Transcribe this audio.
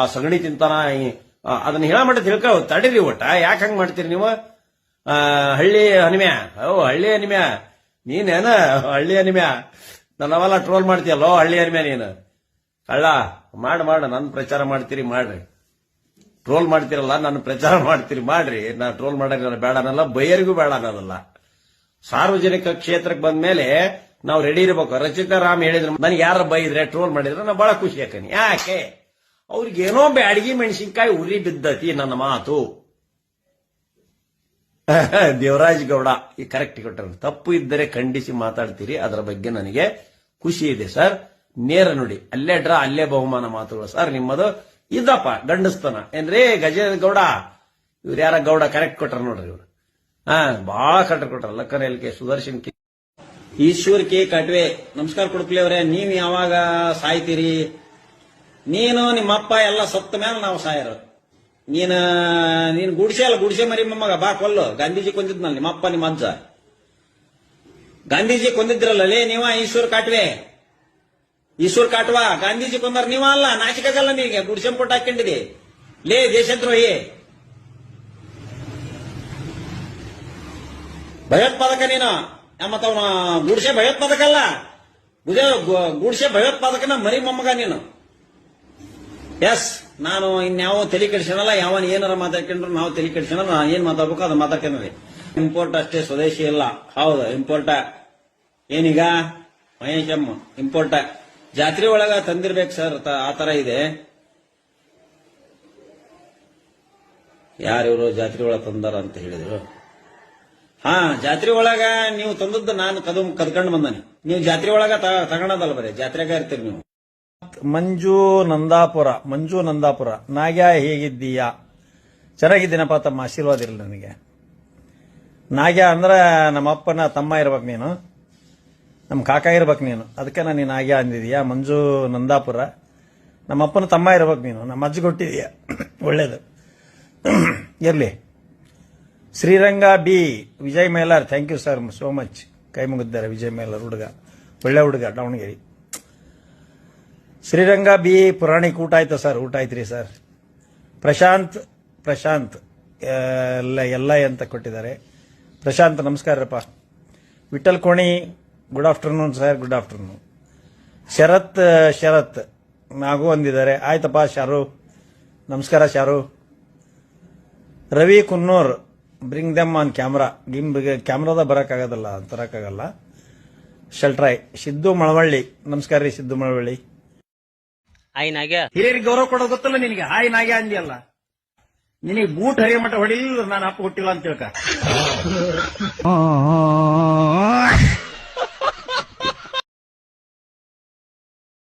ಸಗಣಿ ತಿಂತಾನ ಅದನ್ನ ಹೇಳಮಟ್ಟ ತಿಳ್ಕೊ ತಡೀರಿ ಒಟ್ಟ ಯಾಕೆ ಹಂಗ್ ಮಾಡ್ತೀರಿ ನೀವು ಹಳ್ಳಿ ಹನಿಮ್ಯಾ ಹಳ್ಳಿ ಹನಿಮ್ಯಾ ನೀನೇನ ಹಳ್ಳಿ ಹನಿಮ್ಯಾ ನಾವೆಲ್ಲ ಟ್ರೋಲ್ ಮಾಡ್ತೀಯಲ್ಲೋ ಹಳ್ಳಿ ಹನಿಮ್ಯಾ ನೀನು ಕಳ್ಳ ಮಾಡ ನನ್ನ ಪ್ರಚಾರ ಮಾಡ್ತೀರಿ ಮಾಡ್ರಿ ಟ್ರೋಲ್ ಮಾಡ್ತಿರಲ್ಲ ನನ್ನ ಪ್ರಚಾರ ಮಾಡ್ತೀರಿ ಮಾಡ್ರಿ ನಾ ಟ್ರೋಲ್ ಮಾಡಕ್ ಬೇಡ ಅನ್ನಲ್ಲ ಬೈಯರಿಗೂ ಬೇಡ ಅನ್ನೋದಲ್ಲ ಸಾರ್ವಜನಿಕ ಕ್ಷೇತ್ರಕ್ಕೆ ಬಂದ ಮೇಲೆ ನಾವು ರೆಡಿ ಇರ್ಬೇಕು ರಚಿತಾ ರಾಮ್ ಹೇಳಿದ್ರು ನನಗೆ ಯಾರ ಬೈದ್ರೆ ಟ್ರೋಲ್ ಮಾಡಿದ್ರೆ ನಾ ಬಹಳ ಖುಷಿ ಆಕನಿ ಯಾಕೆ ಅವ್ರಿಗೇನೋ ಬ್ಯಾಡಗಿ ಮೆಣಸಿನ್ಕಾಯಿ ಉರಿ ಬಿದ್ದತಿ ನನ್ನ ಮಾತು ದೇವರಾಜ್ ಗೌಡ ಈ ಕರೆಕ್ಟ್ ಕೊಟ್ಟರು ತಪ್ಪು ಇದ್ದರೆ ಖಂಡಿಸಿ ಮಾತಾಡ್ತೀರಿ ಅದರ ಬಗ್ಗೆ ನನಗೆ ಖುಷಿ ಇದೆ ಸರ್ ನೇರ ನುಡಿ ಅಲ್ಲೇ ಡ್ರಾ ಅಲ್ಲೇ ಬಹುಮಾನ ಮಾತುಗಳು ಸರ್ ನಿಮ್ಮದು ಇದಪ್ಪ ಗಂಡಸ್ತನ ಏನ್ರಿ ಗಜೇಗೌಡ ಇವ್ರು ಯಾರ ಗೌಡ ಕರೆಕ್ಟ್ ಕೊಟ್ರ ನೋಡ್ರಿ ಇವ್ರು ಬಹಳ ಕರೆಕ್ಟ್ ಕೊಟ್ರ ಲಕ್ಕನ L K Sudarshan K Eshwar K Katwe ನಮಸ್ಕಾರ ಕೊಡ್ಕಲಿ ಅವ್ರೆ ನೀವ್ ಯಾವಾಗ ಸಾಯ್ತೀರಿ ನೀನು ನಿಮ್ಮಪ್ಪ ಎಲ್ಲ ಸತ್ತ ಮೇಲೆ ನಾವು ಸಾಯರು ನೀನ್ ಗುಡಿಸೆ ಮರಿ ಮೊಮ್ಮಗ ಬಾ ಕೊಲ್ಲು ಗಾಂಧೀಜಿ ಕೊಂದಿದ್ನಲ್ಲ ನಿಮ್ಮಪ್ಪ ನಿಮ್ಮ ಅಜ್ಜ ಗಾಂಧೀಜಿ ಕೊಂದಿದ್ರಲ್ಲ ಲೇ ನೀವ ಈಶ್ವರ್ ಕಾಟ್ವಾ ಗಾಂಧೀಜಿ ಕೊಂದಾರ ನೀವ ಅಲ್ಲ ನಾಚಿಕಾಗಲ್ಲ ನಿನಗೆ ಗುಡಿಸೆ ಪುಟ್ಟ ಹಾಕೊಂಡಿದೆ ಲೇ ದೇಶದ್ರೋಹಿ ಭಯೋತ್ಪಾದಕ ನೀನು ಮತ್ತವನ ಗುಡಿಸೆ ಭಯೋತ್ಪಾದಕ ಅಲ್ಲ ಗುಡಿಸೆ ಭಯೋತ್ಪಾದಕನ ಮರಿ ಮೊಮ್ಮಗ ನೀನು ಎಸ್ ನಾನು ಇನ್ಯಾವ ತಲೆ ಕೆಡಿಸೋನಲ್ಲ ಯಾವನ್ ಏನಾರ ಮಾತಾಡ್ಕೊಂಡ್ರು ನಾವು ತಲೆ ಕೆಡಿಸೋನಲ್ಲ ನಾನು ಏನ್ ಮಾತಾಡ್ಬೇಕು ಅದು ಮಾತಾಡ್ಕೊಂಡ್ರಿ ಇಂಪೋರ್ಟ್ ಅಷ್ಟೇ ಸ್ವದೇಶಿ ಇಲ್ಲ ಹೌದು ಇಂಪೋರ್ಟ ಏನೀಗ ಮಹೇಶಮ್ಮ ಇಂಪೋರ್ಟ ಜಾತ್ರೆ ಒಳಗ ತಂದಿರ್ಬೇಕು ಸರ್ ಆತರ ಇದೆ ಯಾರಿವರು ಜಾತ್ರೆ ಒಳಗ ತಂದಾರ ಅಂತ ಹೇಳಿದ್ರು ಜಾತ್ರೆ ಒಳಗ ನೀವು ತಂದದ್ದು ನಾನು ಕದ್ಕೊಂಡು ಬಂದಾನೆ ನೀವು ಜಾತ್ರೆ ಒಳಗ ತಗೊಳದಲ್ಲ ಬರೀ ಜಾತ್ರೆಗ ಇರ್ತೀರಿ ನೀವು ಮಂಜು ನಂದಾಪುರ ನಾಗ್ಯ ಹೇಗಿದ್ದೀಯಾ ಚೆನ್ನಾಗಿದ್ದೀನಪ್ಪ ತಮ್ಮ ಆಶೀರ್ವಾದ ಇರಲಿ ನನಗೆ ನಾಗ್ಯ ಅಂದ್ರ ನಮ್ಮಪ್ಪನ ತಮ್ಮ ಇರ್ಬೇಕು ನೀನು ನಮ್ಮ ಕಾಕ ಇರ್ಬೇಕು ನೀನು ಅದಕ್ಕೆ ನಾನು ನಾಗ್ಯ ಅಂದಿದೀಯಾ ಮಂಜು ನಂದಾಪುರ ನಮ್ಮಪ್ಪನ ತಮ್ಮ ಇರ್ಬೇಕು ನೀನು ನಮ್ಮ ಅಜ್ಜ ಕೊಟ್ಟಿದೀಯ ಒಳ್ಳೇದು ಇರ್ಲಿ ಶ್ರೀರಂಗ ಬಿ ವಿಜಯ್ ಮೇಲಾರ್ thank you sir so much ಕೈ ಮುಗಿದ್ದಾರೆ ವಿಜಯ್ ಮೇಲಾರ್ ಹುಡುಗ ಒಳ್ಳೆ ಹುಡುಗ ದಾವಣಗೆರೆ ಶ್ರೀರಂಗ ಬಿ ಪುರಾಣಿಕ್ ಊಟ ಆಯ್ತು ಸರ್ ಊಟ ಆಯ್ತ್ರಿ ಸರ್ ಪ್ರಶಾಂತ್ ಎಲ್ಲ ಅಂತ ಕೊಟ್ಟಿದ್ದಾರೆ ಪ್ರಶಾಂತ್ ನಮಸ್ಕಾರಪ್ಪ Vittal Koni good afternoon sir good afternoon Sharath ನಾಗೂ ಅಂದಿದ್ದಾರೆ ಆಯ್ತಪ್ಪ ಶಾರು ನಮಸ್ಕಾರ Sharu Ravi Kunnur bring them on ಕ್ಯಾಮ್ರಾದ ಬರಕ್ಕಾಗೋದಲ್ಲ ತರಕ್ಕಾಗಲ್ಲ ಶಲ್ಟ್ರಾಯ್ ಸಿದ್ದು ಮಳವಳ್ಳಿ ನಮಸ್ಕಾರ ರೀ ಸಿದ್ದು ಮಳವಳ್ಳಿ ಹಿರಿಯರಿಗೆ ಗೌರವ ಕೊಡೋದು ಗೊತ್ತಲ್ಲ ನಿನಗೆ ಹಾಯ್ ನಾಗ್ಯ ಅಂದಿಯಲ್ಲ ನಿನಗೆ ಬೂಟ್ ಹರಿಯ ಮಟ್ಟ ಹೊಡಿಲಿಲ್ಲ ನಾನು ಅಪ್ಪ ಹುಟ್ಟಿಲ್ಲ ಅಂತ ತಿಳ್ಕ